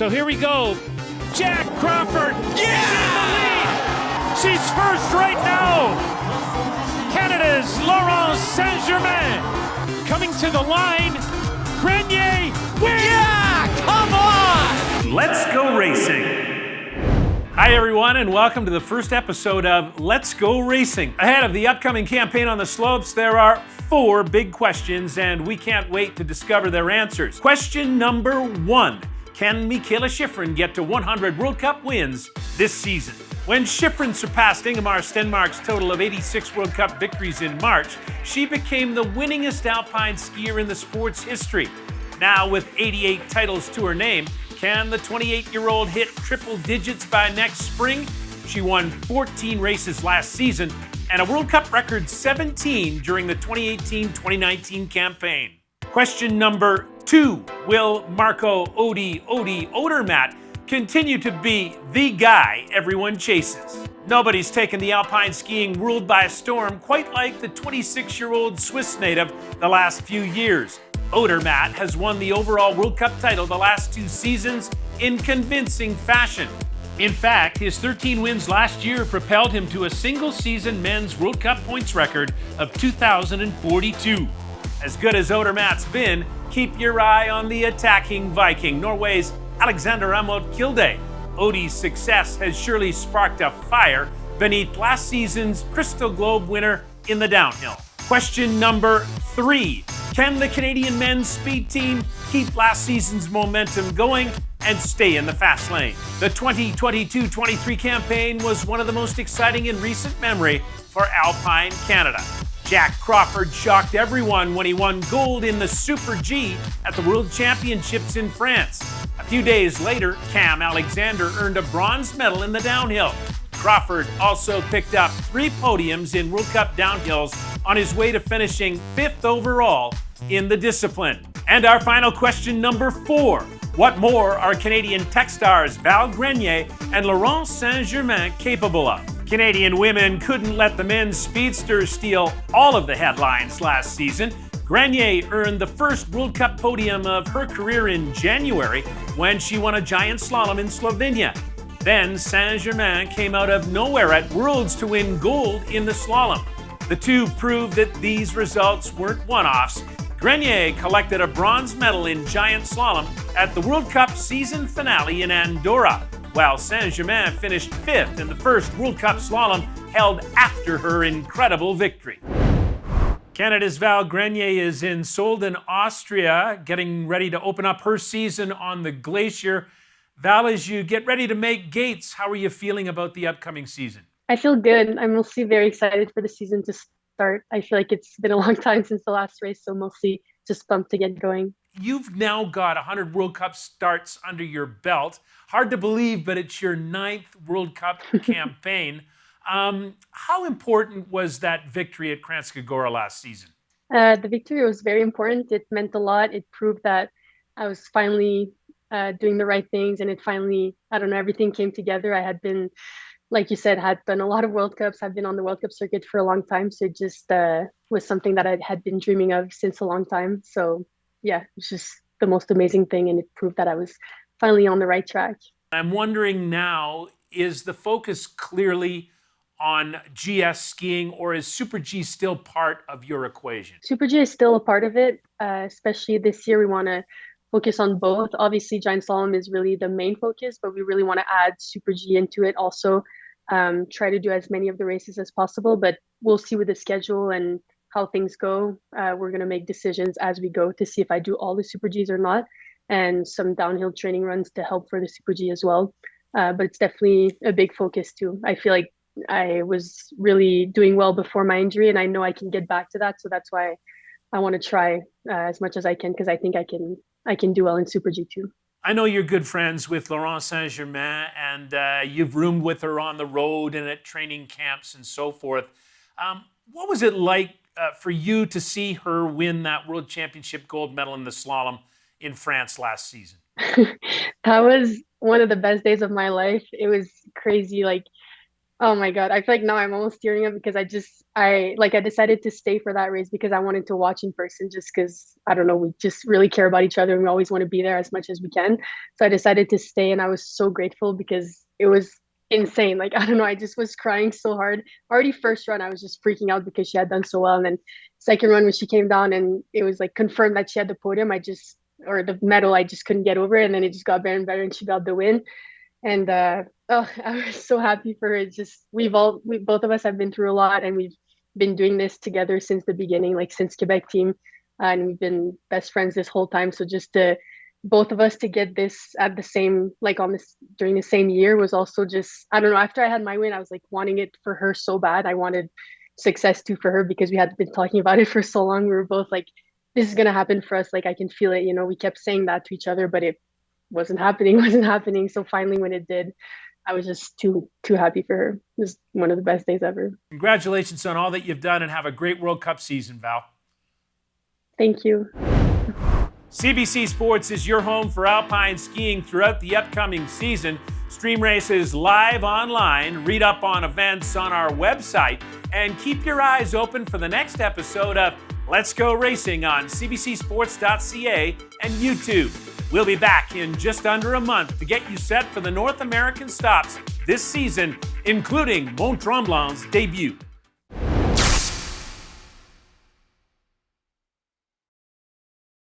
So here we go. Jack Crawford is in the lead. She's first right now. Canada's Laurence Saint-Germain coming to the line. Grenier wins. Yeah, come on. Let's go racing. Hi everyone, and welcome to the first episode of Let's Go Racing. Ahead of the upcoming campaign on the slopes, there are 4 big questions, and we can't wait to discover their answers. Question number 1. Can Michaela Shiffrin get to 100 World Cup wins this season? When Shiffrin surpassed Ingemar Stenmark's total of 86 World Cup victories in March, she became the winningest alpine skier in the sport's history. Now with 88 titles to her name, can the 28-year-old hit triple digits by next spring? She won 14 races last season and a World Cup record 17 during the 2018-2019 campaign. Question number 2. Will Marco Odermatt continue to be the guy everyone chases? Nobody's taken the alpine skiing world by storm quite like the 26-year-old Swiss native the last few years. Odermatt has won the overall World Cup title the last 2 seasons in convincing fashion. In fact, his 13 wins last year propelled him to a single-season men's World Cup points record of 2,042. As good as Odermatt's been, keep your eye on the attacking Viking, Norway's Alexander Amot Kilde. Odie's success has surely sparked a fire beneath last season's Crystal Globe winner in the downhill. Question number 3. Can the Canadian men's speed team keep last season's momentum going and stay in the fast lane? The 2022-23 campaign was one of the most exciting in recent memory for Alpine Canada. Jack Crawford shocked everyone when he won gold in the Super G at the World Championships in France. A few days later, Cam Alexander earned a bronze medal in the downhill. Crawford also picked up 3 podiums in World Cup downhills on his way to finishing 5th overall in the discipline. And our final question, number 4. What more are Canadian techstars Val Grenier and Laurence Saint-Germain capable of? Canadian women couldn't let the men's speedster steal all of the headlines last season. Grenier earned the first World Cup podium of her career in January when she won a giant slalom in Slovenia. Then Saint-Germain came out of nowhere at Worlds to win gold in the slalom. The two proved that these results weren't one-offs. Grenier collected a bronze medal in giant slalom at the World Cup season finale in Andorra, while Saint-Germain finished 5th in the first World Cup slalom held after her incredible victory. Canada's Val Grenier is in Solden, Austria, getting ready to open up her season on the glacier. Val, as you get ready to make gates, how are you feeling about the upcoming season? I feel good. I'm mostly very excited for the season to start. I feel like it's been a long time since the last race, so mostly just pumped to get going. You've now got 100 World Cup starts under your belt. Hard to believe, but it's your 9th World Cup campaign. How important was that victory at Kranjska Gora last season? The victory was very important. It meant a lot. It proved that I was finally doing the right things, and it finally, everything came together. I had been, like you said, had done a lot of World Cups. I've been on the World Cup circuit for a long time, so it just was something that I had been dreaming of since a long time. So yeah, it's just the most amazing thing, and it proved that I was finally on the right track. I'm wondering now, is the focus clearly on GS skiing, or is Super G still part of your equation? Super G is still a part of it, especially this year. We want to focus on both. Obviously, giant slalom is really the main focus, but we really want to add Super G into it also. Try to do as many of the races as possible, but we'll see with the schedule and how things go. We're going to make decisions as we go to see if I do all the Super Gs or not, and some downhill training runs to help for the Super G as well. But it's definitely a big focus too. I feel like I was really doing well before my injury, and I know I can get back to that. So that's why I want to try as much as I can, because I think I can do well in Super G too. I know you're good friends with Laurence Saint-Germain, and you've roomed with her on the road and at training camps and so forth. What was it like for you to see her win that World Championship gold medal in the slalom in France last season? That was one of the best days of my life. It was crazy. Like, Oh my God. I feel like now I'm almost tearing up because I decided to stay for that race because I wanted to watch in person just because I don't know, we just really care about each other and we always want to be there as much as we can. So I decided to stay and I was so grateful because it was insane. Like, I don't know, I just was crying so hard. Already first run, I was just freaking out because she had done so well. And then second run when she came down and it was like confirmed that she had the podium, or the medal, I just couldn't get over it. And then it just got better and better and she got the win. And oh, I was so happy for her. It's just we both of us have been through a lot, and we've been doing this together since the beginning, like since Quebec team, and we've been best friends this whole time. So just to both of us to get this at the same like on this during the same year was also just I don't know. After I had my win, I was like wanting it for her so bad. I wanted success too for her because we had been talking about it for so long. We were both like, this is gonna happen for us. Like I can feel it. We kept saying that to each other, but it wasn't happening, wasn't happening. So finally, when it did, I was just too happy for her. It was one of the best days ever. Congratulations on all that you've done and have a great World Cup season, Val. Thank you. CBC Sports is your home for alpine skiing throughout the upcoming season. Stream races live online, read up on events on our website, and keep your eyes open for the next episode of Let's Go Racing on cbcsports.ca and YouTube. We'll be back in just under a month to get you set for the North American stops this season, including Mont Tremblant's debut.